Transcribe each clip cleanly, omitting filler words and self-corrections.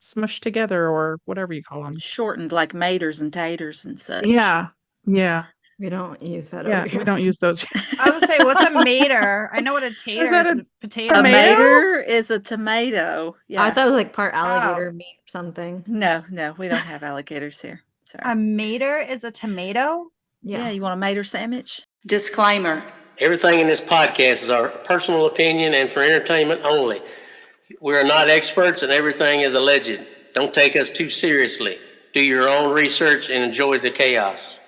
smushed together or whatever you call them. Shortened like maters and taters and such. Yeah. Yeah. We don't use that Yeah. over here. We don't use those. I was say, what's a mater? I know what a tater is. that A a potato. A tomato? mater is a tomato. Yeah. I thought it was like part alligator meat or something. No, we don't have alligators here. Sorry. A mater is a tomato? Yeah, you want a mater sandwich? Disclaimer. Everything in this podcast is our personal opinion and for entertainment only. We are not experts and everything is alleged. Don't take us too seriously. Do your own research and enjoy the chaos.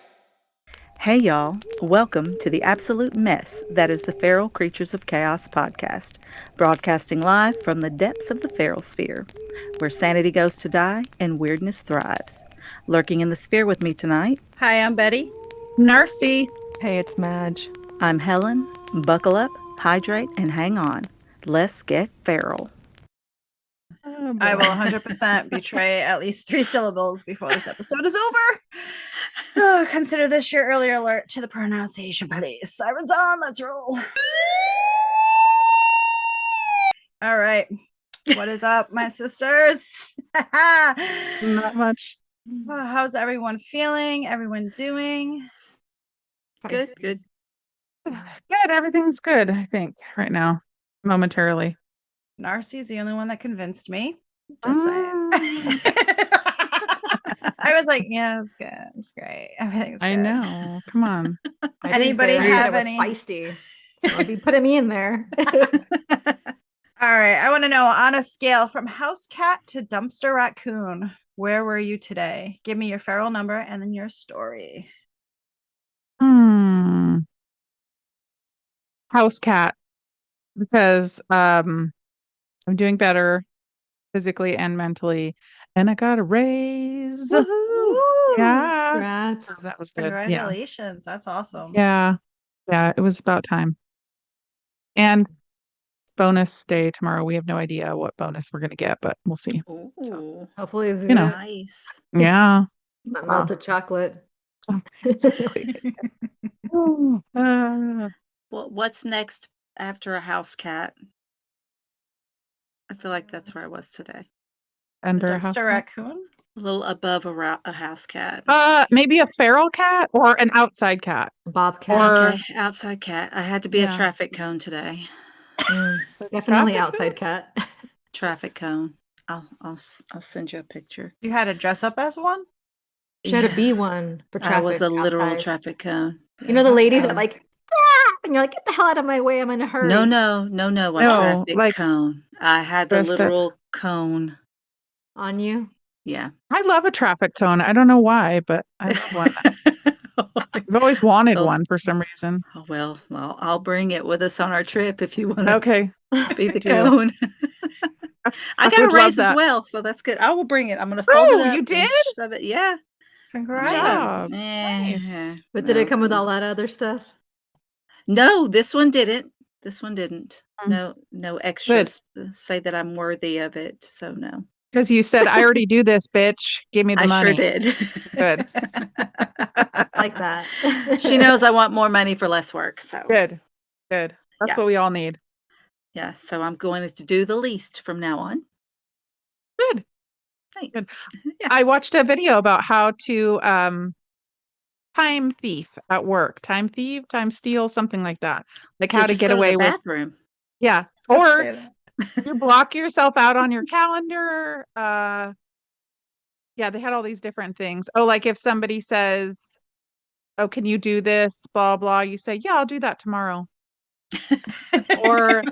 Hey y'all, welcome to the absolute mess that is the Feral Creatures of Chaos podcast, broadcasting live from the depths of the feral sphere, where sanity goes to die and weirdness thrives. Lurking in the sphere with me tonight. Hi, I'm Betty. Narcy. Hey, it's Madge. I'm Helen. Buckle up, hydrate, and hang on. Let's get feral. I will 100% betray at least 3 syllables before this episode is over. Oh, consider this your early alert to the pronunciation police. Sirens on, let's roll. All right. What is up, my sisters? Not much. How's everyone feeling? Everyone doing? Good. Good. Everything's good, I think, right now, momentarily. Narcy's the only one that convinced me. Just saying. I was like, yeah, it's good. It's great. Everything's good. I know. Come on. Anybody have any? Feisty. I'll be putting me in there. All right. I want to know, on a scale from house cat to dumpster raccoon, where were you today? Give me your feral number and then your story. House cat, because I'm doing better physically and mentally, and I got a raise. Woo-hoo. Yeah. Congrats. So that was good. Congratulations. That's awesome. Yeah. It was about time. And it's bonus day tomorrow. We have no idea what bonus we're gonna get, but we'll see. Ooh, So, Hopefully it's you know. nice. Yeah. not melted chocolate. Well, what's next after a house cat? I feel like that's where I was today. Under a Dumpster house cat? raccoon? A little above a house cat. Maybe a feral cat or an outside cat. Bobcat. Or Okay, outside cat. I had to be a traffic cone today. Definitely outside cat. Traffic cone. I'll send you a picture. You had to dress up as one? She had to be one for traffic. I was a literal outside. traffic cone. You know the ladies that like, "Ah!" and you're like, get the hell out of my way, I'm in a hurry. No, a No, traffic like, cone. I had the dressed up. literal cone. On you? Yeah. I love a traffic cone. I don't know why, but I love one. I've always wanted one for some reason. Oh, well, I'll bring it with us on our trip if you want to Okay. be the do. cone. I got would a love raise as that. well, so that's good. I will bring it. I'm going to fold it up. you and did? shove it. Yeah. Congrats. job. Yeah. But did it come with was- all that other stuff? No, this one didn't. This one didn't. Mm. No extras to say that I'm worthy of it. So no. Because you said, I already do this, bitch. Give me the I money. sure did. Good. Like that. She knows I want more money for less work. So Good. That's Yeah. what we all need. yeah. So I'm going to do the least from now on. Good. Thanks. Good. Yeah. I watched a video about how to time thief at work. Time thief, time steal, something like that. Like how to Just get go to the away with. bathroom. Yeah. Or you block yourself out on your calendar. Yeah, they had all these different things. Oh, like if somebody says, oh, can you do this? Blah, blah. You say, yeah, I'll do that tomorrow. Or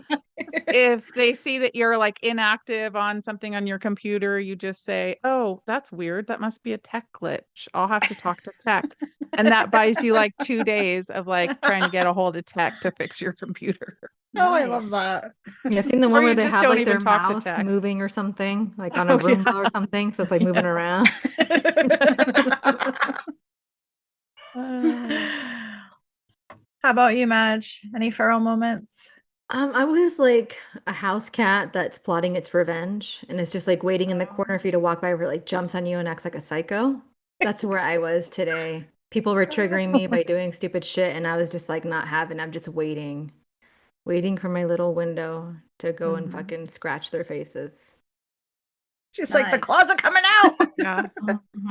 if they see that you're like inactive on something on your computer, you just say, oh, that's weird. That must be a tech glitch. I'll have to talk to tech. And that buys you like 2 days of like trying to get a hold of tech to fix your computer. Oh, I love that. Yeah, seen the one Or where you they just have don't like their even talk to mouse tech. moving or something, like on a Oh, Roomba yeah. or something. So it's like moving around. How about you, Madge? Any feral moments? I was like a house cat that's plotting its revenge and it's just like waiting in the corner for you to walk by where it like jumps on you and acts like a psycho. That's where I was today. People were triggering me by doing stupid shit and I was just like not having, I'm just waiting for my little window to go and fucking scratch their faces. She's like, the Nice. claws are coming out. Yeah.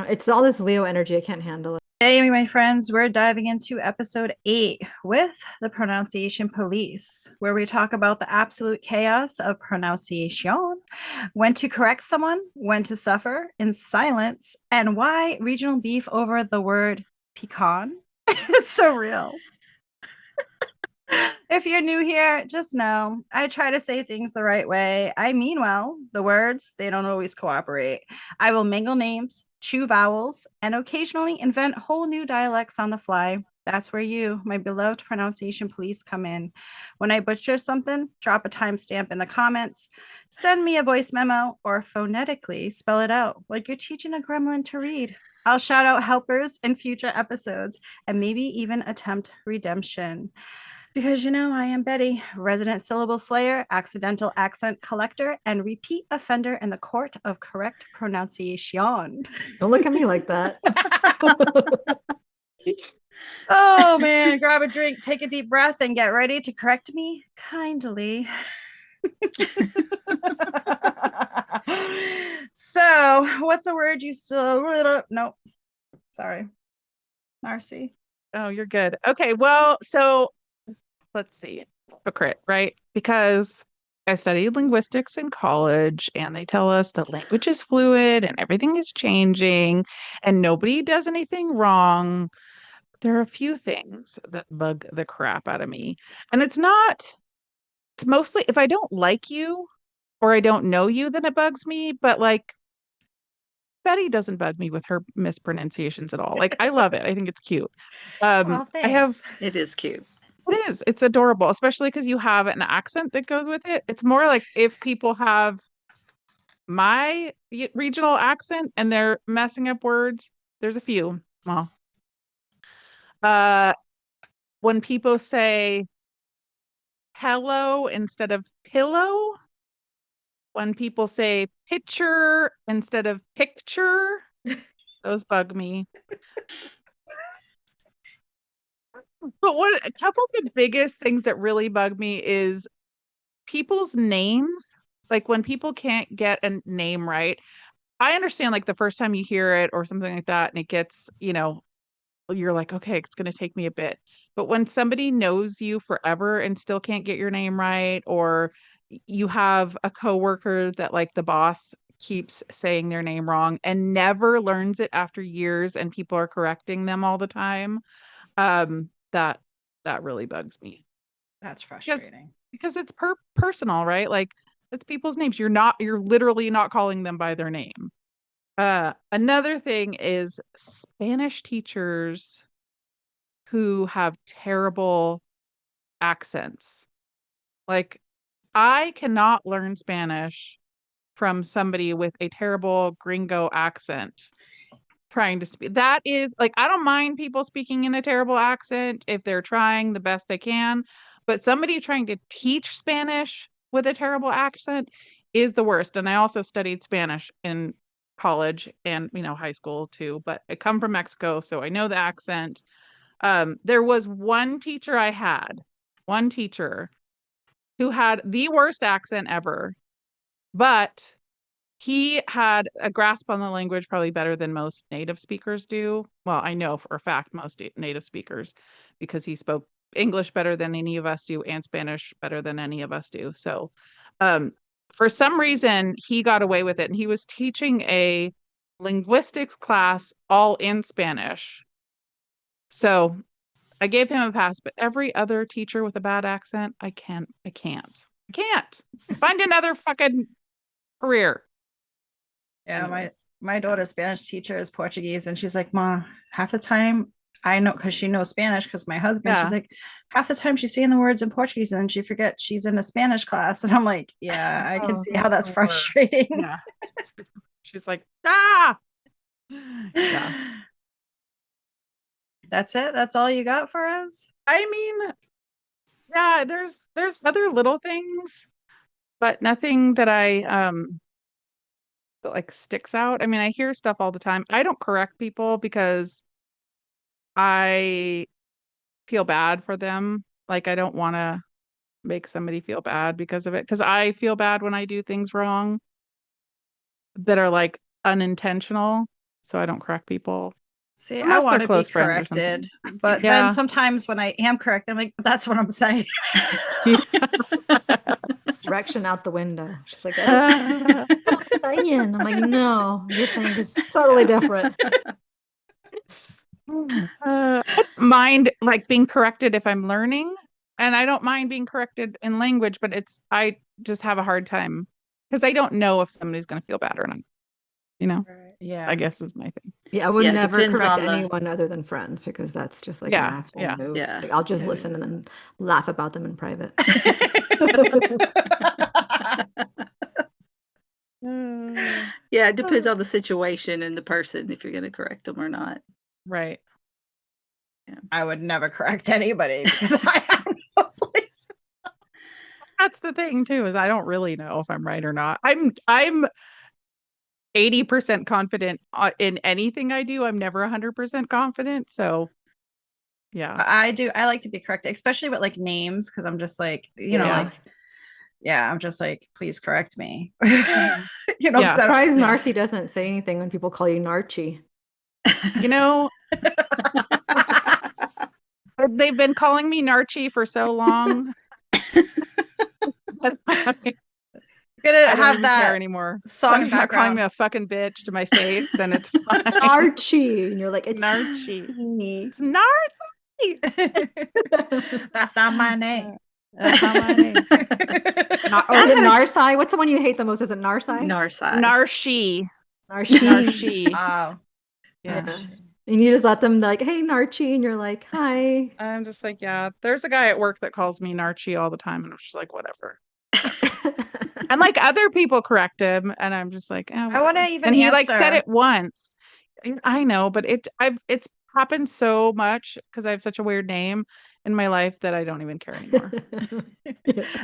It's all this Leo energy. I can't handle it. Today, my friends, we're diving into episode 8 with the pronunciation police, where we talk about the absolute chaos of pronunciation, when to correct someone, when to suffer in silence, and why regional beef over the word pecan is so real. If you're new here, just know I try to say things the right way. I mean well. The words, they don't always cooperate. I will mingle names, chew vowels, and occasionally invent whole new dialects on the fly. That's where you, my beloved pronunciation police, come in. When I butcher something, drop a timestamp in the comments, send me a voice memo, or phonetically spell it out like you're teaching a gremlin to read. I'll shout out helpers in future episodes and maybe even attempt redemption. Because I am Betty, resident syllable slayer, accidental accent collector, and repeat offender in the court of correct pronunciation. Don't look at me like that. Oh man, grab a drink, take a deep breath, and get ready to correct me kindly. So, what's a word you still? Nope. Sorry, Narcy. Oh, you're good. Okay, well, so let's see. Hypocrite, right? Because I studied linguistics in college and they tell us that language is fluid and everything is changing and nobody does anything wrong. There are a few things that bug the crap out of me. And it's mostly if I don't like you or I don't know you, then it bugs me. But like Betty doesn't bug me with her mispronunciations at all. Like I love it. I think it's cute. Well, I have thanks. It is cute. It is. It's adorable, especially because you have an accent that goes with it. It's more like if people have my regional accent and they're messing up words. There's a few. Well, when people say hello instead of pillow, when people say picture instead of picture, those bug me. But a couple of the biggest things that really bug me is people's names. Like when people can't get a name right. I understand like the first time you hear it or something like that, and it gets, you're like, okay, it's going to take me a bit. But when somebody knows you forever and still can't get your name right, or you have a coworker that like the boss keeps saying their name wrong and never learns it after years and people are correcting them all the time, that really bugs me. That's frustrating. Because it's personal, right? Like it's people's names. You're literally not calling them by their name. Another thing is Spanish teachers who have terrible accents. Like I cannot learn Spanish from somebody with a terrible gringo accent trying to speak. That is like, I don't mind people speaking in a terrible accent if they're trying the best they can, but somebody trying to teach Spanish with a terrible accent is the worst. And I also studied Spanish in college and, high school too, but I come from Mexico, so I know the accent. There was one teacher who had the worst accent ever, but he had a grasp on the language probably better than most native speakers do. Well, I know for a fact most native speakers, because he spoke English better than any of us do and Spanish better than any of us do. So for some reason, he got away with it. And he was teaching a linguistics class all in Spanish. So I gave him a pass, but every other teacher with a bad accent, I can't. Find another fucking career. Yeah, Anyways. my daughter's Spanish teacher is Portuguese, and she's like, Ma, half the time I know because she knows Spanish because my husband, she's like, half the time she's saying the words in Portuguese and then she forgets she's in a Spanish class. And I'm like, yeah, I can see how that's frustrating. Yeah. She's like, ah. Yeah. That's it. That's all you got for us? I mean, yeah, there's other little things, but nothing that that like sticks out. I mean, I hear stuff all the time. I don't correct people because I feel bad for them. Like I don't want to make somebody feel bad because of it, because I feel bad when I do things wrong. that are like unintentional, so I don't correct people. See, Unless I they're want to be close friends or something. corrected, but Yeah. then sometimes when I am correct, I'm like, that's what I'm saying. Correction out the window. She's like, oh, I'm saying. I'm like, no, your thing is totally different. I don't mind like being corrected if I'm learning, and I don't mind being corrected in language, but I just have a hard time because I don't know if somebody's going to feel bad or not. You know, Yeah. I guess is my thing. Yeah, I would Yeah, it never depends correct on the- anyone other than friends because that's just like an Yeah, asshole yeah. move. Yeah. Like, I'll just Yeah. listen and then laugh about them in private. Yeah, it depends on the situation and the person if you're going to correct them or not. Right. I would never correct anybody because I have no place. That's the thing too, is I don't really know if I'm right or not. I'm 80% confident in anything I do. I'm never 100% confident. So yeah. I like to be corrected, especially with like names, because I'm just like, you know, Yeah. like, yeah, I'm just like, please correct me. Mhm. You know, Yeah. 'cause I don't- Surprised Narcy doesn't say anything when people call you Narchi. You know, they've been calling me Narchi for so long. that I gonna don't have even care that anymore. song If you're not calling background. me a fucking bitch to my face, then it's fine. Archie. And you're like, it's Narchi. Narchi. It's Narchi. That's not my name. That's not my name. Or is it Narsai? What's the one you hate the most? Is it Narsai? Narsai. Narshi. Narshi. Narshi. Oh, Yeah. Yeah. And you just let them like, hey, Narchi. And you're like, hi. I'm just like, yeah, there's a guy at work that calls me Narchi all the time. And I'm just like, whatever. And like other people correct him. And I'm just like, I want to whatever. even And he like said answer. it once. I know, but it's happened so much because I have such a weird name in my life that I don't even care anymore.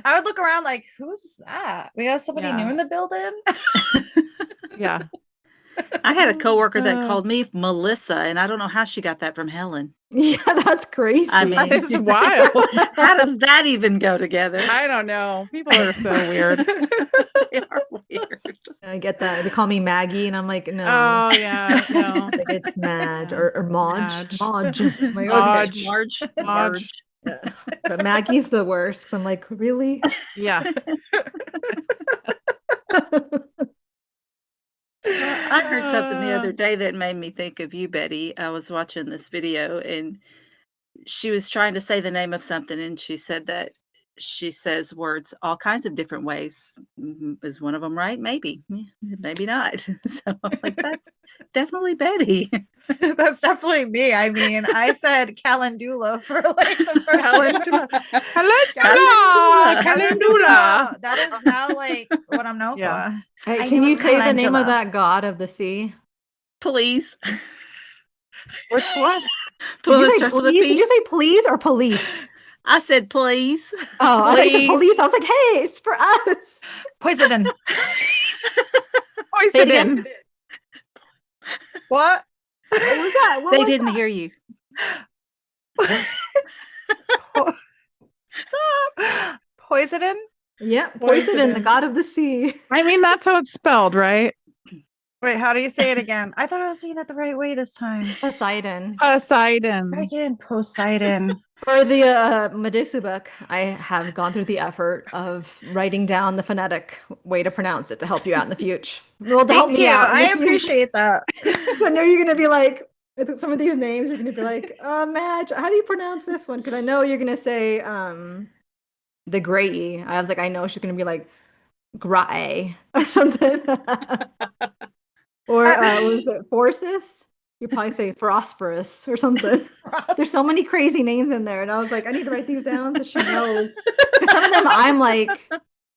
I would look around like, who's that? We have somebody Yeah. new in the building. Yeah. I had a coworker that called me Melissa, and I don't know how she got that from Helen. Yeah, that's crazy. I mean, That is wild. how does that even go together? I don't know. People are so weird. They are weird. I get that. They call me Maggie, and I'm like, no. Oh yeah, no. Like it's Madge Yeah. or Madge. Madge. Madge. I'm like, okay. Marge. Marge. Yeah. But Maggie's the worst. 'Cause I'm like, really? Yeah. I heard something the other day that made me think of you, Betty. I was watching this video and she was trying to say the name of something, and she said that she says words all kinds of different ways. Is one of them right? Maybe. Maybe not. So I'm like, that's definitely Betty. That's definitely me. I mean, I said calendula for like the first Calendula. Calendula. Calendula. That is now like what I'm known Yeah. for. Hey, I can knew you it was say the name calendula. of that god of the sea? Please. Which one? Did you say Starts with a please? P. Did you say please or police? I said please. Oh, I said Please. police. I was like, hey, it's for us. Poison. Say it again. Poison. What? What was that? What They was didn't that? hear you. Stop. Poison. Yep, Poseidon, the god of the sea. I mean, that's how it's spelled, right? Wait, how do you say it again? I thought I was saying it the right way this time. Poseidon. Poseidon. Freaking Poseidon. For the Medusa book, I have gone through the effort of writing down the phonetic way to pronounce it to help you out in the future. Well, to help Thank me you. out. I appreciate that. I know you're gonna be like, with some of these names, you're gonna be like, Madge, how do you pronounce this one? Because I know you're gonna say the gray. I was like, I know she's gonna be like gray or something. Or was it Forces? You probably say phosphorus or something. There's so many crazy names in there, and I was like, I need to write these down so she knows. Because some of them, I'm like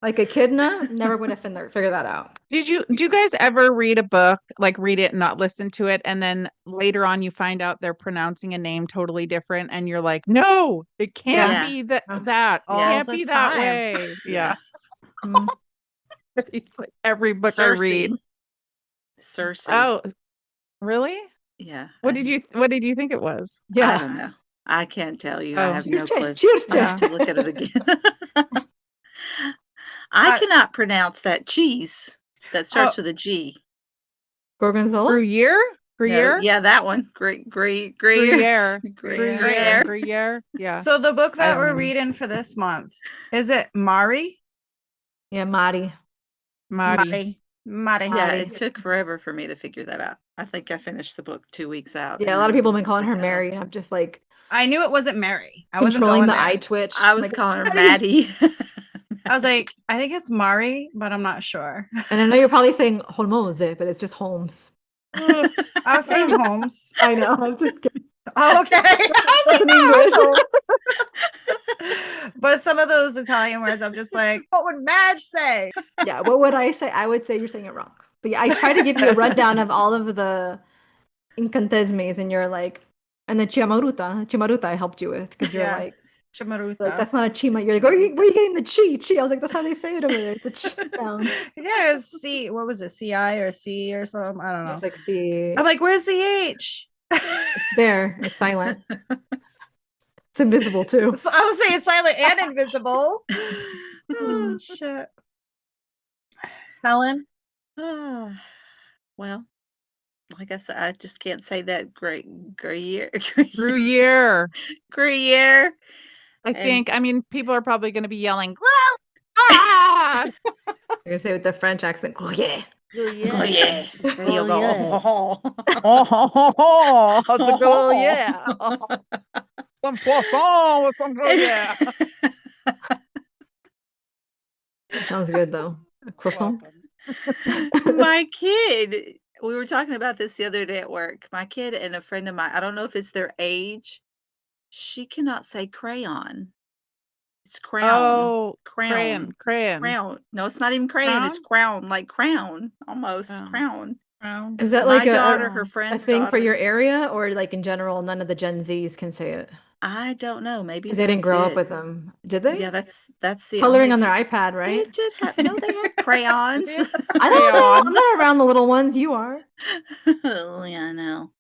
echidna, never would have figured that out. Do you guys ever read a book, like read it and not listen to it, and then later on you find out they're pronouncing a name totally different, and you're like, no, it can't Yeah. be that. Oh. That it All can't the be that time. way. Yeah. Mm. It's like every book I read. Cersei. Oh, really? Yeah. What did you think it was? I Yeah. don't know. I can't tell you. I Oh. have no clue. Cheers, I have to look at it again. I cannot pronounce that cheese that starts with a G. Gorgonzola? Gruyere? Gruyere? Yeah, that one. Gruyere. Gruyere. Gruyere. Gruyere. Yeah. So the book I that don't we're know. reading for this month, is it Mari? Yeah, Mari. Mari. Mari. Yeah, it took forever for me to figure that out. I think I finished the book 2 weeks out. Yeah, and a lot of then people have I been was calling like, her Mary, and I'm just like I knew it wasn't Mary. I wasn't controlling going the there. eye twitch. I was like, calling her Mari. Maddie. I was like, I think it's Mari, but I'm not sure. And I know you're probably saying Holmes, but it's just Holmes. Ooh, I was saying Holmes. I know. I'm just kidding. Oh, okay. I was That's in like, no, English. it's Holmes. But some of those Italian words, I'm just like, what would Madge say? Yeah, what would I say? I would say you're saying it wrong. But yeah, I try to give you a rundown of all of the incantesmes, and you're like, and the chimaruta I helped you with because you're Yeah. like, Chimaruta. that's not a chima. You're like, where are you getting the chi? I was like, that's how they say it over there. It's a chi sound. Yeah, it's C. What was it? CI or C or something? I don't know. It's like, see, I'm like, where's the H? there, it's silent. It's invisible too. So I was saying silent and invisible. Oh, shit. Helen? Well, like I said, I just can't say that Gruyere. Gruyere. Gruyere. I And- think, I mean, people are probably going to be yelling, ah! You're gonna say with the French accent, oh yeah. Gruyere. There you go. Oh, that's a good old yeah. Some poisson with some Gruyere. Sounds good though. A croissant. My kid, we were talking about this the other day at work. My kid and a friend of mine, I don't know if it's their age, she cannot say crayon. It's crown. Oh, Crown. crayon. Crown. No, it's not even crayon. It's crown, like crown, almost Oh. crown. Is that My like daughter, her a friend's thing for daughter. your area, or like in general, none of the Gen Zs can say it? I don't know. Maybe Because they didn't that's grow up it. with them. Did they? Yeah, that's the Coloring on only their iPad, They right? did have no, they had crayons. I don't know. I'm Crayon. not around the little ones. You are. Oh, yeah, I know.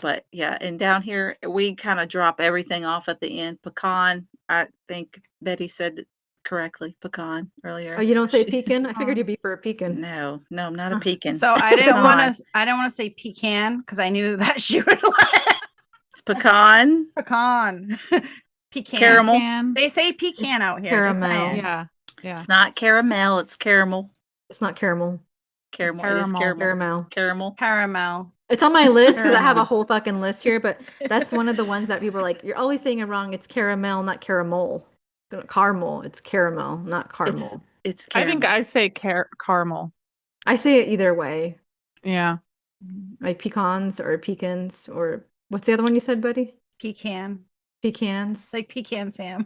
But yeah, and down here we kind of drop everything off at the end. Pecan, I think Betty said it correctly. Pecan earlier. Oh, you don't say She- pecan? I figured you'd be for a pecan. No, I'm not a Huh. pecan. So It's I a didn't pecan. want to say pecan because I knew that she would like It's pecan. pecan. Pecan. Caramel. Pecan. They say pecan out here. Just Caramel. saying. Yeah. Yeah. It's not caramel. It's caramel. It's not caramel. Caramel. It is caramel. caramel. Caramel. Caramel. Caramel. It's on my list because I have a Caramel. whole fucking list here, but that's one of the ones that people are like, you're always saying it wrong. It's caramel, not caramel. Caramel. It's caramel, not caramel. It's I caramel. think I say caramel. I say it either way. Yeah. Like pecans or pecans or what's the other one you said, buddy? Pecan. Pecans. It's like pecan Sam.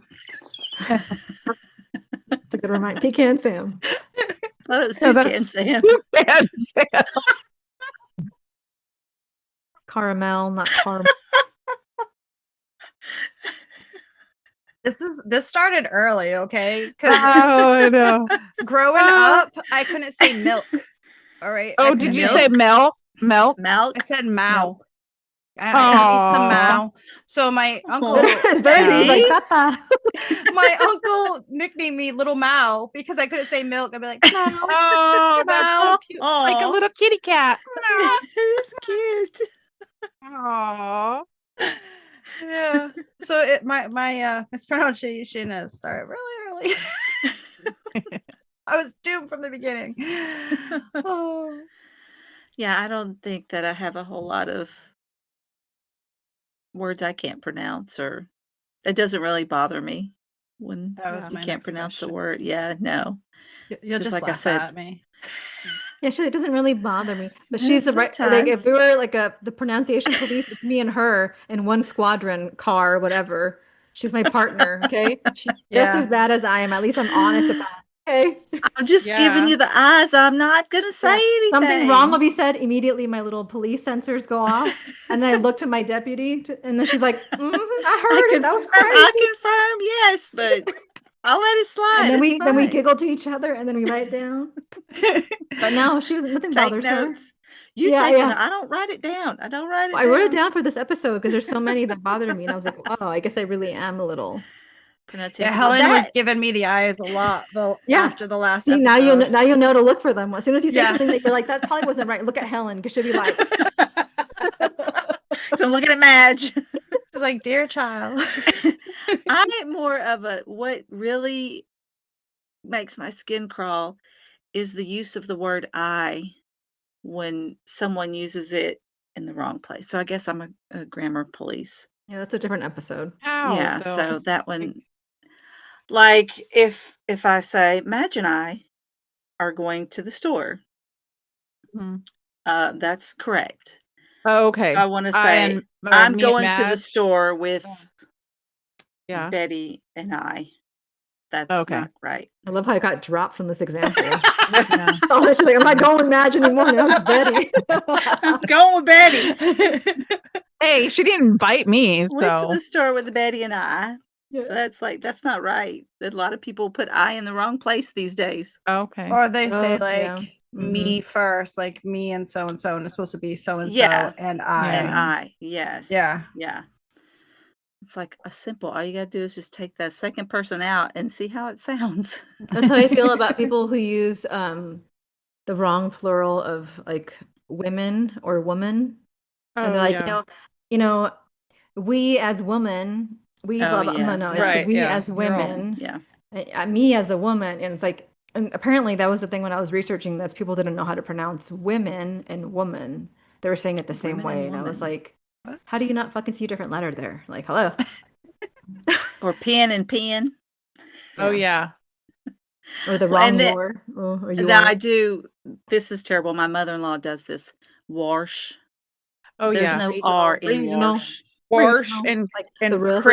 It's a good reminder. Pecan Sam. I thought it was Yeah, toucan, that's- Sam. Caramel, not caramel. This started early, okay? Because Oh, I know. growing Ah. up, I couldn't say milk. All right. I Oh, couldn't did you milk? say milk? Milk? Milk. I said Mao. Milk. I need some Aw. Mao. So my uncle, Very Betty? like Tata. my uncle nicknamed me Little Mao because I couldn't say milk. I'd be like, Mao. Oh, that's so Mao. cute. Like a Aw. little kitty cat. It is cute. Aww. Yeah. So my mispronunciation has started really early. I was doomed from the beginning. Oh. Yeah, I don't think that I have a whole lot of words I can't pronounce, or it doesn't really bother me when That was you my can't next pronounce a question. word. Yeah, no. You'll Just just like I laugh said. at me. Yeah, it doesn't really bother me. But Yeah, she's the right. Like sometimes. if we were like the pronunciation police, it's me and her in one squadron car, whatever. She's my partner. Okay, she's just Yeah. as bad as I am. At least I'm honest about it. Okay. I'm just giving Yeah. you the eyes. I'm not gonna say Yeah, anything. something wrong will be said. Immediately, my little police sensors go off, and then I look to my deputy, and then she's like, I heard it. That was crazy. I confirm, yes, but I'll let it slide. And then It's we fine. giggle to each other, and then we write it down. But now nothing Take bothers her. notes. You Yeah, take yeah. it. I don't write it down. I don't write it I down. wrote it down for this episode because there's so many that bother me, and I was like, oh, I guess I really am a little. pronunciation. Yeah, Helen Well, was that- giving me the eyes a lot Yeah. after the last See, episode. now you'll know to look for them. As soon as you say Yeah. something that you're like, that probably wasn't right, look at Helen because she'll be like, So I'm looking at Madge. She's like, dear child. I'm more of a, what really makes my skin crawl is the use of the word I when someone uses it in the wrong place. So I guess I'm a grammar police. yeah, that's a different episode. How, Yeah, though? so that one, like if I say Madge and I are going to the store, Mhm. that's correct. Oh, okay. If I want to I say and- or I'm me and going to the Madge. store with Yeah. Betty and I, that's Okay. not right. I love how I got dropped from this example. Yeah. Oh, she's like, I'm not going with Madge anymore. Now it's Betty. I'm going with Betty. Hey, she didn't invite me, Went to so the store with Betty and I. Yeah. So that's not right. A lot of people put I in the wrong place these days. okay. Or they say Oh, yeah. like me first, like me and so, and it's supposed to be so and Yeah. so and I. And I, yes. Yeah. Yeah. It's like a simple, all you gotta do is just take that second person out and see how it sounds. That's how I feel about people who use the wrong plural of like women or woman. And they're Oh, like, yeah. we as women, we Oh, blah, blah. yeah. No, no, it's Right, we yeah. as You're wrong. women. Yeah. Me as a woman. And it's like, and apparently that was the thing when I was researching this, people didn't know how to pronounce women and woman. They were saying it the same Women and way. And I was woman. like, how do you not fucking see a different letter there? Like, hello. Or pen and pen. Oh, yeah. Or the Well, wrong and then- your. Or you Now are. I do, this is terrible. My mother-in-law does this. Wash. Oh, There's yeah. no Regional- R in regional. wash. Warsh Regional, and like and the roof.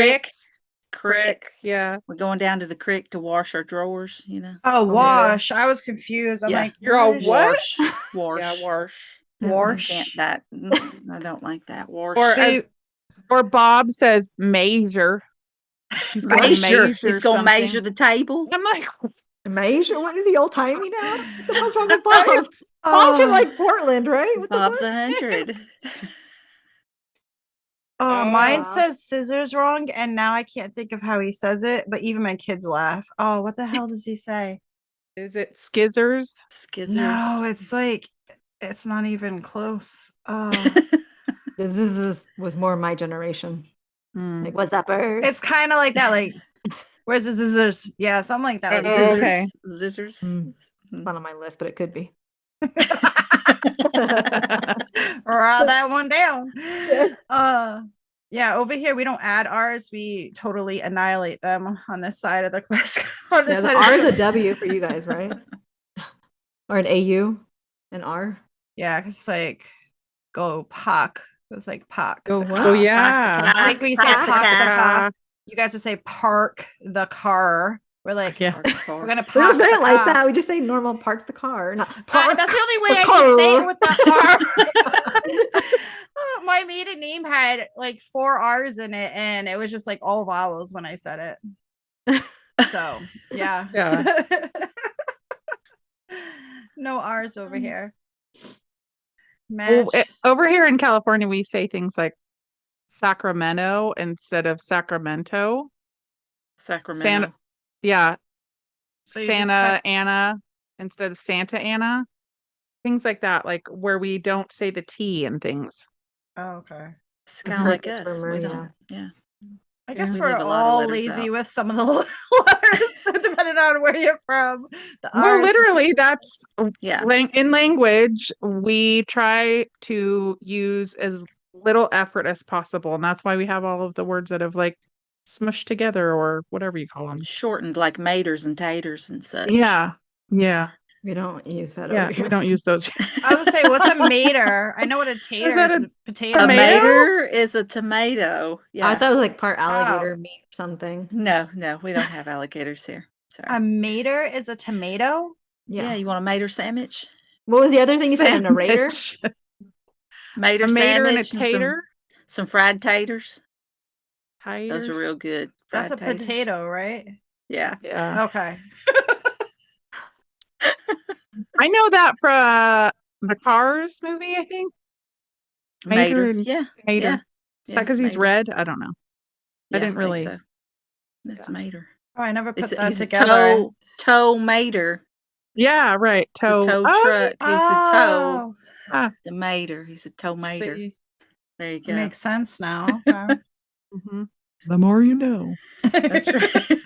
Crick. Yeah. We're going down to the creek to wash our drawers, you know. Oh, yeah. wash. I was confused. I'm Yeah. like, You're all is what? Wash. Wash. Yeah, Warsh. I Wash. can't that. I don't like that. Wash. Or See- or Bob says measure. He's gonna measure. measure He's gonna something. measure the table. I'm like, Measure? What is he old timey now? What the hell's wrong with Right. Bob? Bob's from Oh, like Portland, right? What the Bob's fuck? 100. mine Ah. says scissors wrong, and now I can't think of how he says it, but even my kids laugh. Oh, what the hell does he say? is it skizzers? Skizzers. No, it's like it's not even close. Oh, This was more my generation. Hmm. Like, what's that bird? it's kind of like that. Like, where's the scissors? Yeah, something like that. Like, Oh, scissors. okay. Scissors. Mm. It's not on my list, but it could be. Write that one down. Yeah. Yeah, over here we don't add R's, we totally annihilate them on this side of the quest. On this Yeah, the side R of is the a W for you guys, right? Or an AU, an R. Yeah, because it's like go park. It's like park. Go the what? Oh car. yeah. I think we say Park the park the car. car. You guys would say park the car. We're like, Yeah. we're gonna We park don't say the it like car. that. We just say normal park the car. Not park That's the only way the I can say car. it with the R. My maiden name had like 4 R's in it, and it was just like all vowels when I said it. So yeah. Yeah. No R's over here. Well, Mash. over here in California, we say things like Sacramento instead of Sacramento. Sacramento. Yeah. So you just Santa kept- Ana instead of Santa Ana. Things like that, like where we don't say the T and things. Oh, okay. It's kind of like It's us. for We Maria. don't. Yeah. I guess we we're leave a lot of all letters lazy out. with some of the letters, depending on where you're from. The Well, R's. literally, that's Yeah. in language, we try to use as little effort as possible. And that's why we have all of the words that have like smushed together or whatever you call them. Shortened like maters and taters and such. Yeah. Yeah. We don't use that Yeah. over here. We don't use those. I was gonna say, what's a mater? I know what a tater is. that A a potato. A tomato? mater is a tomato. Yeah. I thought it was like part alligator meat or something. No, we don't have alligators here. Sorry. A mater is a tomato. yeah. Yeah. You want a mater sandwich? What was the other thing you said? A narrator? Sandwich. Mater A mater and a sandwich tater. some fried taters. Taters. Those are real good. That's a fried taters. potato, right? Yeah. Yeah. Okay. I know that from the Cars movie, I think. Mater Mater. and Yeah. Mater. Yeah. Is that because he's mater. red? I don't know. Yeah, didn't think really- so. That's mater. Oh, I never put He's that a together. tow mater. Yeah, right. The Toe. tow Oh, truck. He's a tow. Oh, ah, The mater. He's a tow mater. see. There you go. makes sense now. Okay. Mhm. The more you know. That's right.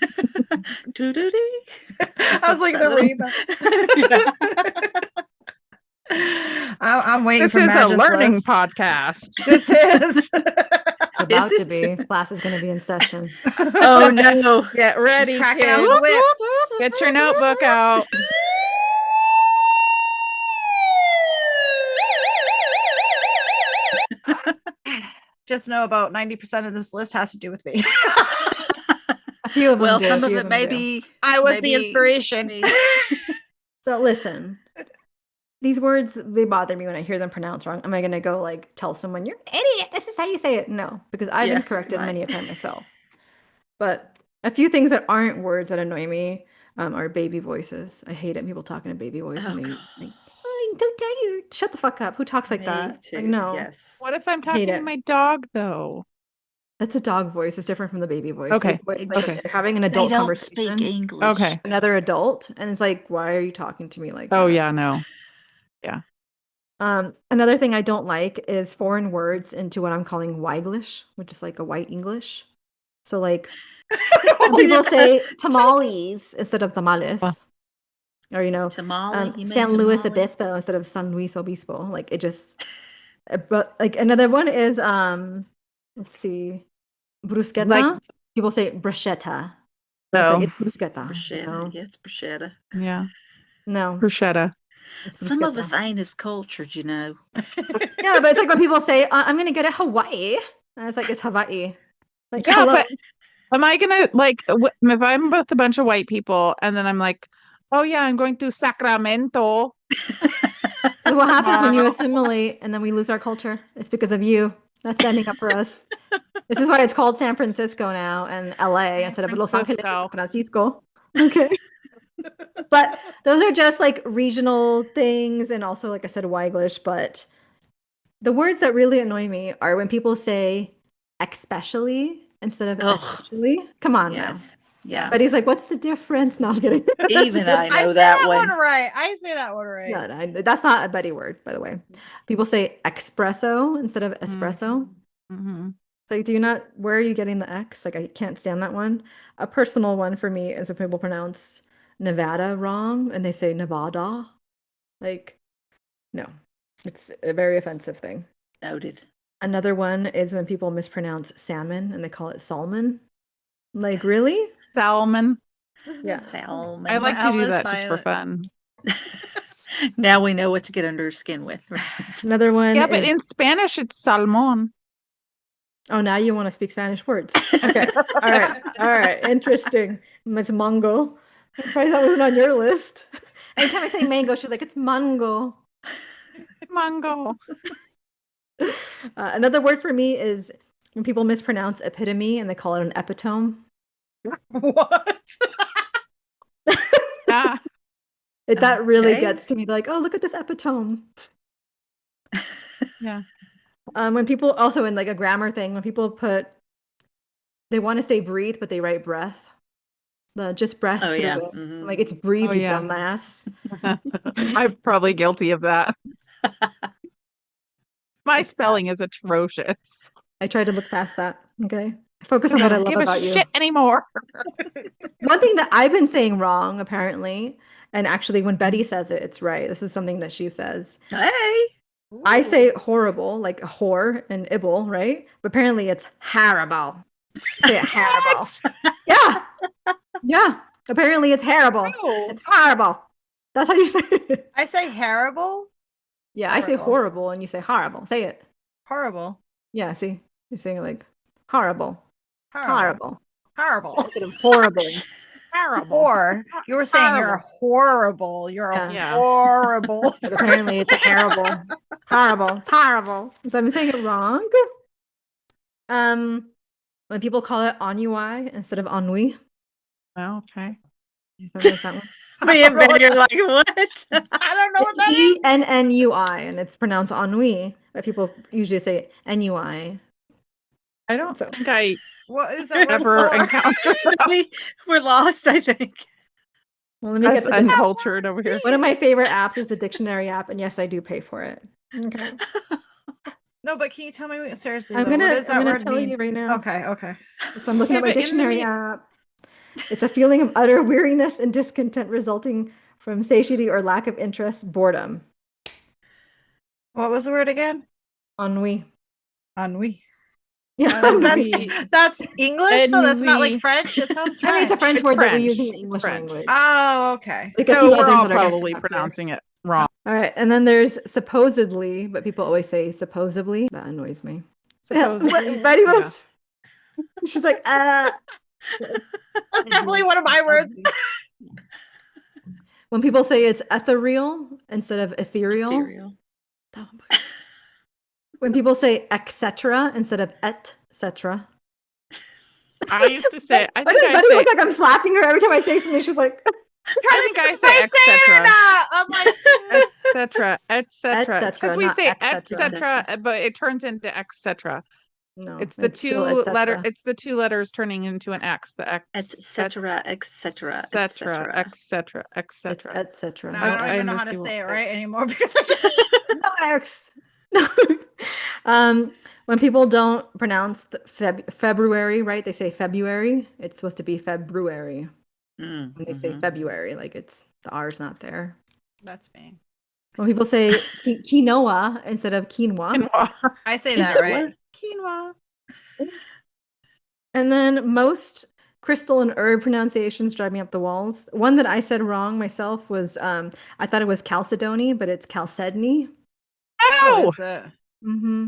Doo-doo-dee. I was like That the little- rainbow. I'm waiting This for is a Magic's learning list. podcast. This is. About to it? be. Class is going to be in session. Oh no. Get ready, cracking out kids. the whip. Get your notebook out. Just know about 90% of this list has to do with me. A few of them Well, do, some a of few it them may do. be. I was the maybe inspiration. me. So listen, these words, they bother me when I hear them pronounced wrong. Am I going to go like tell someone, you're an idiot, this is how you say it? No, because I've Yeah, been corrected right. many a time myself. But a few things that aren't words that annoy me are baby voices. I hate it, people talking in baby voice. Oh, and God. like, oh, don't tell you, shut the fuck up. Who talks like Me that? too. Like, no. Yes. What if I'm Hate talking to it. my dog, though? That's a dog voice. It's different from the baby voice. Okay, Baby voice, like, okay. they're having an They adult don't speak conversation. English. Okay. Another adult, and it's like, why are you talking to me like Oh, that? yeah, no. Another thing I don't like is foreign words into what I'm calling Weiglish, which is like a white English. So like when people say tamales instead of tamales, or Tamale. You mean San Luis tamale? Obispo instead of San Luis Obispo. Like it just, but like another one is let's see, bruschetta. Like- People say bruschetta. No. It's like it's bruschetta. Bruschetta. Yeah, it's bruschetta. Yeah. No, Bruschetta. it's Some of bruschetta. us ain't as cultured, you know. Yeah, but it's like when people say, I'm gonna go to Hawaii. And it's like, it's Hawaii. Like, Yeah, hello. but am I gonna if I'm with a bunch of white people and then I'm like, oh yeah, I'm going to Sacramento. So what happens when you Wow. assimilate and then we lose our culture? It's because of you not standing up for us. This is why it's called San Francisco now and LA instead of Los Angeles and San Francisco. Okay. But those are just like regional things and also, like I said, Weiglish. But the words that really annoy me are when people say especially instead of Ugh. especially. Come on now. Yes. Yeah. But he's like, what's the difference? No, I'm kidding. Even I know I say that that one. one right. I say that one right. No, that's not a Betty word, by the way. People say expresso instead of espresso. Mm-hmm. So do you not, where are you getting the X? Like, I can't stand that one. A personal one for me is when people pronounce Nevada wrong and they say Nevada. Like, no, it's a very offensive thing. Noted. Another one is when people mispronounce salmon and they call it salmon. Like, really? Salmon. Yeah. Salmon. I like to L do is that just for silent. fun. Now we know what to get under her skin with. Right? Another one Yeah, but is, in Spanish it's salmon. oh, now you want to speak Spanish words. Okay. All right. Interesting. It's mango. I'm surprised that wasn't on your list. Anytime I say mango, she's like, it's mango. Mango. Another word for me is when people mispronounce epitome and they call it an epitome. What? Yeah. That really Okay. gets to me. They're like, oh, look at this epitome. Yeah. When people also in like a grammar thing, when people they want to say breathe, but they write breath. Just breath. Oh, yeah. through it. Mhm. I'm like, it's breathe, Oh, you yeah. dumbass. I'm probably guilty of that. My spelling is atrocious. I try to look past that. Okay. Focus on I what I don't love give a about you. shit anymore. One thing that I've been saying wrong, apparently, and actually when Betty says it, it's right. This is something that she says. Hey. I say horrible, like a whore and ibble, right? But apparently it's horrible. Say it horrible. Yeah. Yeah. Apparently it's horrible. No. It's horrible. That's how you say it. I say horrible. Yeah, I say Horrible. horrible and you say horrible. Say it. Horrible. Yeah, see? You're saying it like horrible. Horrible. Horrible. Horrible. Instead of horrible. Terrible. Or you were saying you're horrible. You're a Yeah. horrible. But apparently it's terrible. Horrible. It's horrible. So I'm saying it wrong. When people call it ennui instead of ennui. Oh, okay. You notice that one? Me and Ben are like, what? I don't know what It's that is. ENNUI and it's pronounced ennui, but people usually say NUI. I don't So- think I What is that word ever for? encountered that. We're lost, I think. Well, let me get Us the uncultured over here. one of my favorite apps is the dictionary app, and yes, I do pay for it. Okay. No, but can you tell me seriously? I'm though, gonna what does that I'm gonna word tell mean? you right now. Okay, okay. So I'm looking Okay, at my but in the dictionary mean- app. It's a feeling of utter weariness and discontent resulting from satiety or lack of interest, boredom, What was the word again? ennui. Ennui. Yeah, Ennui. That's English though. That's not like Ennui. French. It sounds I mean, it's a French It's word that we use French. in the It's English French. language. Oh, okay. Like a So few we're others all that are gonna probably come up here. pronouncing it wrong. All right, and then there's supposedly, but people always say supposedly. That annoys me. Supposedly. Betty Yeah. was. She's like, That's definitely one of my words. when people say it's ethereal instead of ethereal. Ethereal. When people say etc. instead of et cetera. I used to say, I Why think does I Betty say, look like I'm slapping her every time I say something? She's like, I think I Am say I saying it or etc. not? I'm like, etc. etc. It's because cetera, we not say et cetera. etc. But it turns into etc. no, It's the still two et letter. cetera. It's the two letters turning into an X. The X. Etc. Etc. Etc. Etc. Etc. It's Etc. et cetera. no, I- I don't I even know how to understand say it what- right anymore because I just No X. When people don't pronounce the February, right? They say February. It's supposed to be February. When they say February, like it's the R's not there. that's me. When people say quinoa instead of quinoa. I say that right. Quinoa. And then most crystal and herb pronunciations drive me up the walls. One that I said wrong myself was I thought it was chalcedony, but it's chalcedony. How No, is it? Mm-hmm.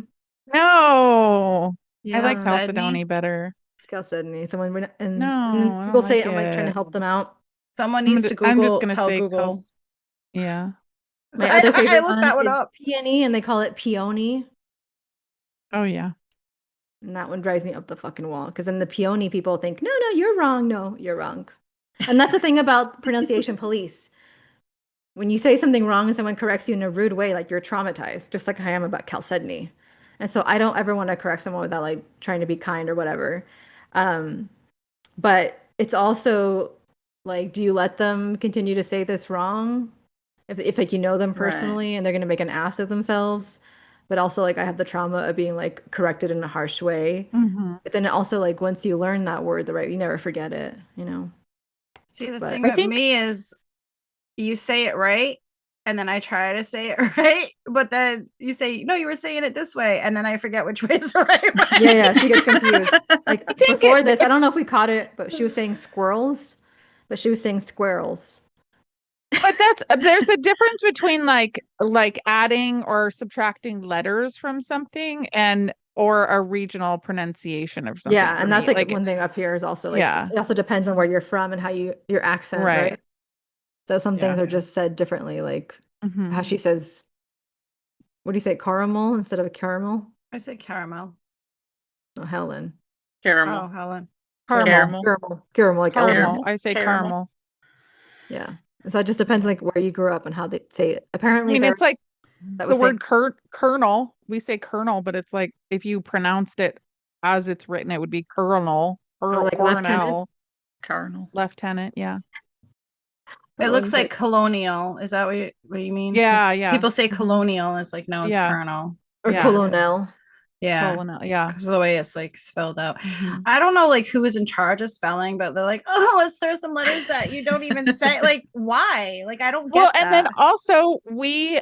no. I like Yeah. Chalcedony better. It's chalcedony. Someone and No, then I people don't say like I'm like trying to it. help them out. Someone I'm needs just to Google. gonna Tell say Google. yeah. My I other looked favorite one that one is up. peony, and they call it peony. Oh yeah. And that one drives me up the fucking wall because then the peony people think, no, you're wrong. No, you're wrong. And that's the thing about pronunciation police. When you say something wrong and someone corrects you in a rude way, like you're traumatized, just like I am about chalcedony. And so I don't ever want to correct someone without like trying to be kind or whatever. But it's also like, do you let them continue to say this wrong? If like you know them personally and they're gonna make an ass of themselves, but also like I have the trauma of being like corrected in a harsh way. Mhm. But then also like once you learn that word the right, you never forget it, you know. See, the But thing I with think- me is you say it right, and then I try to say it right, but then you say, no, you were saying it this way, and then I forget which way is the right way. yeah, she gets confused. Like think before it- this, I don't know if we caught it, but she was saying squirrels, but she was saying squirrels. But that's there's a difference between like adding or subtracting letters from something and or a regional pronunciation of something. Yeah, for and that's me. like one thing up here is also like Yeah. it also depends on where you're from and how your accent, Right. right? So some things Yeah. are just said differently, like Mhm. how she says, what do you say, caramel instead of caramel? I said caramel. Oh, Helen. Oh, Caramel. Helen. Caramel. Caramel, like Caramel. Elvis. I say Caramel. caramel. Yeah. So it just depends like where you grew up and how they say it. I Apparently, mean, it's like that the was word kernel. We say kernel, but it's like if you pronounced it as it's written, it would be kernel or like lieutenant? Cornell. Cardinal. Lieutenant, yeah. It looks like colonial. Is that what you mean? Yeah, 'Cause yeah. people say Mhm. colonial. It's like, no, it's Yeah. colonel. or yeah. colonel. Yeah. Colonel, yeah. Because of the way it's like spelled out. Mhm. I don't know like who was in charge of spelling, but they're like, oh, let's throw some letters that you don't even say. Like, why? Like, I don't get Well, and then that. also we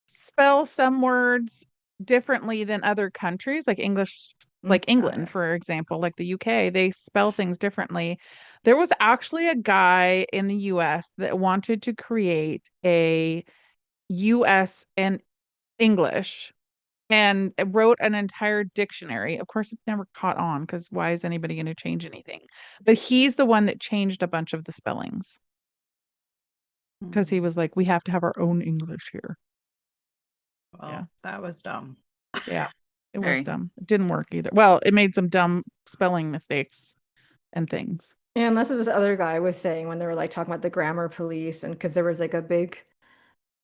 spell some words differently than other countries, like English, like England, Alright. for example, like the UK, they spell things differently. There was actually a guy in the US that wanted to create a US and English and wrote an entire dictionary. Of course, it never caught on because why is anybody going to change anything? But he's the one that changed a bunch of the spellings because he was like, we have to have our own English here. Well, yeah. that was dumb. Yeah, it was Very. dumb. It didn't work either. Well, it made some dumb spelling mistakes and things. And that's what this other guy was saying when they were like talking about the grammar police, and because there was like a big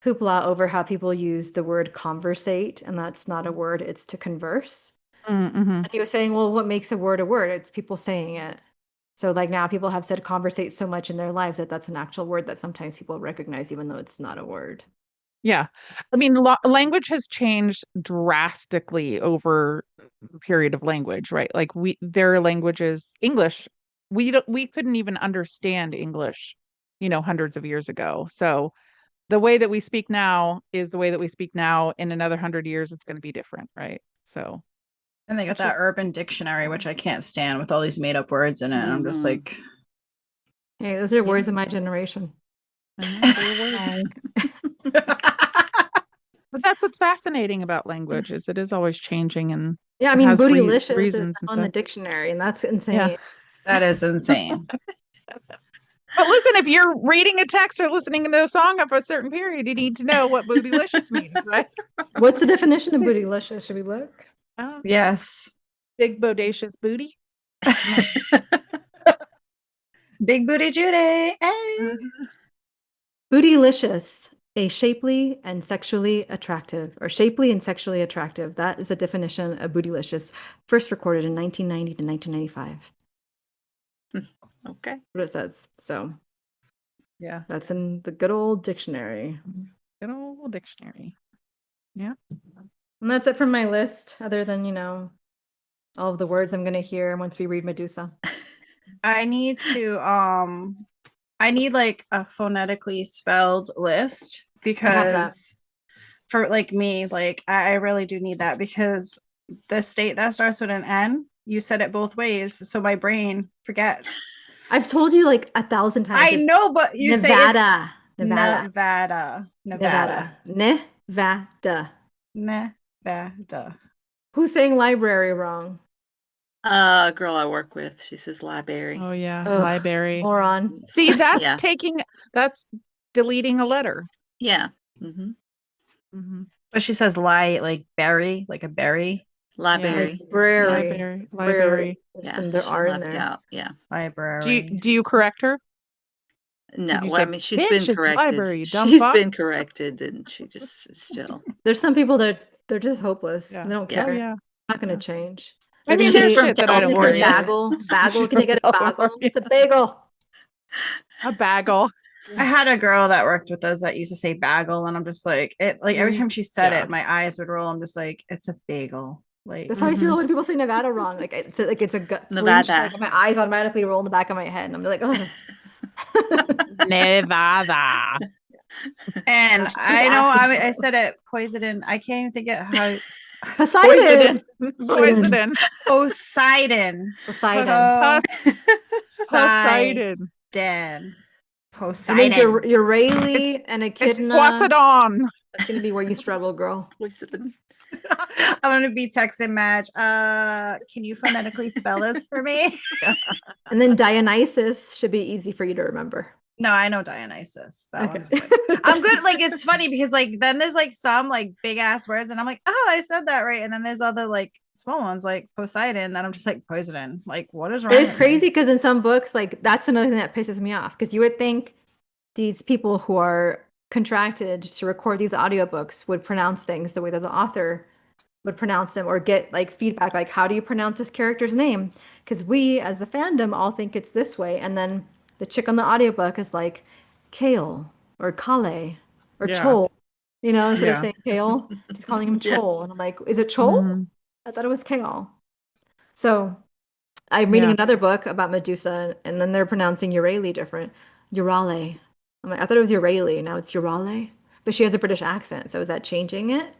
hoopla over how people use the word conversate, and that's not a word, it's to converse. Mm-hmm. And he was saying, well, what makes a word? It's people saying it. So like now people have said conversate so much in their lives that that's an actual word that sometimes people recognize, even though it's not a word. Yeah. I mean, language has changed drastically over the period of language, right? Like there are languages, English, we couldn't even understand English, hundreds of years ago. So the way that we speak now is the way that we speak now. In another 100 years, it's going to be different, right? So, And they got that Urban Dictionary, which I can't stand, with all these made up words in it. And I'm just like, hey, those are words of my generation. But that's what's fascinating about language, is it is always changing, and yeah, I it mean, has bootylicious reasons is and on the stuff. dictionary, and that's insane. Yeah. that is insane. But listen, if you're reading a text or listening to a song of a certain period, you need to know what bootylicious means, right? What's the definition of bootylicious? Should we look? Yes. Big bodacious booty. Big booty Judy. Hey. Bootylicious, a shapely and sexually attractive, or shapely and sexually attractive. That is the definition of bootylicious, first recorded in 1990 to 1995. Okay. What it says. So Yeah. that's in the good old dictionary. Good old dictionary. Yeah. And that's it from my list, other than, all of the words I'm going to hear once we read Medusa. I need like a phonetically spelled list, because for like me, like I really do need that, because the state that starts with an N, you said it both ways, so my brain forgets. I've told you like 1,000 times. I know, but you Nevada. say it's Nevada. Who's saying library wrong? A girl I work with, she says library. Oh yeah, Ugh, library. moron. See, that's Yeah. that's deleting a letter. Yeah. Mm-hmm. Mm-hmm. But she says like berry, like a berry. Library. Library. Yeah, There she are in left there. out. Yeah. Library. Do you correct her? No, you well, say, I mean, she's "Bitch, been it's corrected. library, dumb She's fuck"? been corrected, and she just is still. There's some people that they're just hopeless. Yeah. They don't Yeah. care. Yeah. Not going to Yeah. change. I mean, She's there's from shit that I don't It's a worry about. bagel. Can I get a bagel? California. It's a bagel. A bagel. I had a girl that worked with us that used to say bagel, and I'm just like, it like every time she said Yeah. it, my eyes would roll. I'm just like, it's a bagel. Like That's how I feel when people say Nevada wrong. Like it's a gut flinch. Nevada. Like my eyes automatically roll in the back of my head, and I'm like, oh. Nevada. And She's I know asking I said it poison. I can't even think of how Poseidon. Poseidon. Poseidon. Poseidon. Poseidon. I think Poseidon. Urali and It's Echidna. Poseidon. That's gonna be where you struggle, girl. I'm gonna be texting Madge. Can you phonetically spell this for me? And then Dionysus should be easy for you to remember. No, I know Dionysus. That Okay. one's good. I'm good. Like, it's funny because like then there's like some like big ass words, and I'm like, oh, I said that right. And then there's other like small ones like Poseidon that I'm just like Poseidon. Like, what is wrong? It's with crazy me? because in some books, like that's another thing that pisses me off. Because you would think these people who are contracted to record these audiobooks would pronounce things the way that the author would pronounce them, or get like feedback, like how do you pronounce this character's name? Because we as the fandom all think it's this way, and then the chick on the audiobook is like Kale or Kale or Yeah. Chol, instead of Yeah. saying Kale, just calling him Yeah. Chol. And I'm like, is it Chol? Mhm. I thought it was Kale. So I'm reading Yeah. another book about Medusa, and then they're pronouncing Urali different. Urale. I'm like, I thought it was Urali, now it's Urale. But she has a British accent, so is that changing it?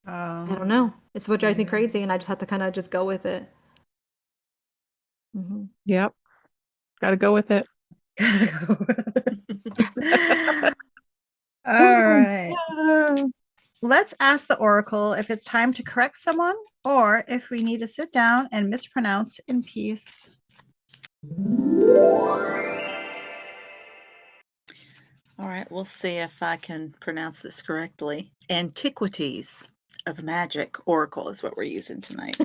I don't know. It's what drives me crazy, and I just have to kind of just go with it. Mhm. Yep. Got to go with it. All right. Let's ask the Oracle if it's time to correct someone or if we need to sit down and mispronounce in peace. All right, we'll see if I can pronounce this correctly. Antiquities of Magic Oracle is what we're using tonight.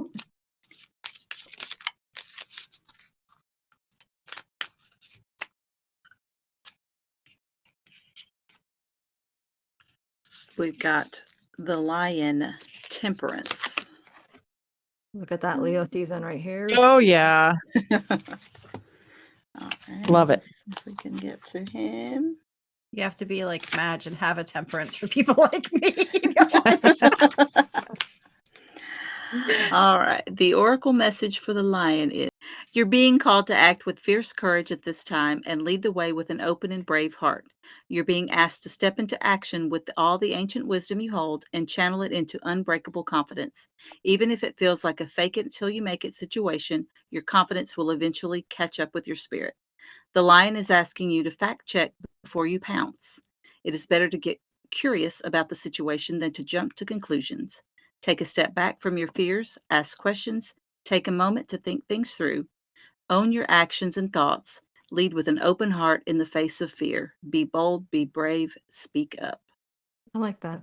We've got the Lion Temperance. Look at that Leo season right here. Oh yeah. Love it. Let's see if we can get to him. You have to be like Madge and have a temperance for people like me. All right. The oracle message for the lion is: you're being called to act with fierce courage at this time and lead the way with an open and brave heart. You're being asked to step into action with all the ancient wisdom you hold and channel it into unbreakable confidence. Even if it feels like a fake it until you make it situation, your confidence will eventually catch up with your spirit. The lion is asking you to fact check before you pounce. It is better to get curious about the situation than to jump to conclusions. Take a step back from your fears, ask questions, take a moment to think things through. Own your actions and thoughts. Lead with an open heart in the face of fear. Be bold, be brave, speak up. I like that.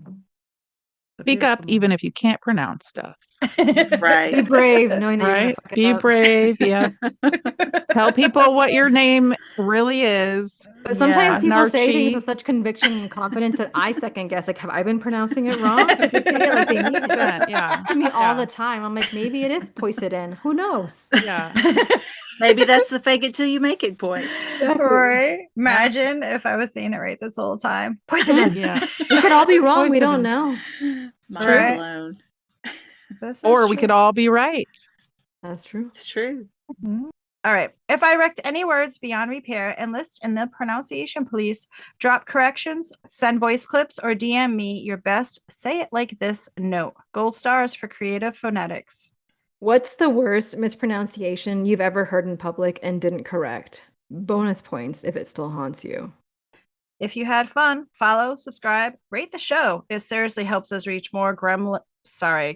Speak up even if you can't pronounce stuff. Be brave, knowing that you're gonna Right? fuck it Be up. brave. Yeah. Tell people what your name really is. But sometimes people say things Narchi. with such conviction and confidence that I second guess. Like, have I been pronouncing it wrong? Because they say it like they mean it. 100%, yeah. To me all Yeah. the time. I'm like, maybe it is poison. Who knows? Yeah. Maybe that's the fake it till you make it point. Right? Imagine if I was saying it right this whole time. Poison. Yeah. We could all be wrong. We don't Poison. know. Mind Right. blown. This is Or we true. could all be right. That's true. It's true. All right. If I wrecked any words beyond repair, enlist in the pronunciation police, drop corrections, send voice clips, or DM me your best say it like this note. Gold stars for creative phonetics. What's the worst mispronunciation you've ever heard in public and didn't correct? Bonus points if it still haunts you. If you had fun, follow, subscribe, rate the show. It seriously helps us reach more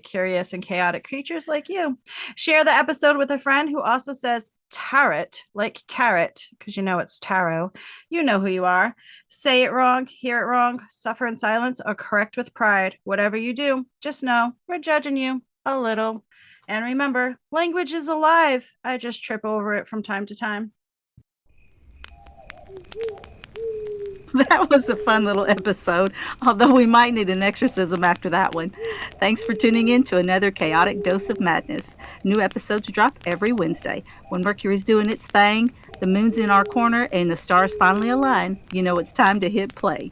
curious and chaotic creatures like you. Share the episode with a friend who also says tarot, like carrot, because you know it's tarot. You know who you are. Say it wrong, hear it wrong, suffer in silence, or correct with pride. Whatever you do, just know we're judging you a little. And remember, language is alive. I just trip over it from time to time. That was a fun little episode, although we might need an exorcism after that one. Thanks for tuning in to another chaotic dose of madness. New episodes drop every Wednesday. When Mercury's doing its thing, the moon's in our corner, and the stars finally align, you know it's time to hit play.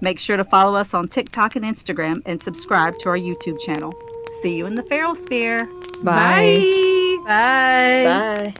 Make sure to follow us on TikTok and Instagram and subscribe to our YouTube channel. See you in the feral sphere. Bye. Bye. Bye. Bye.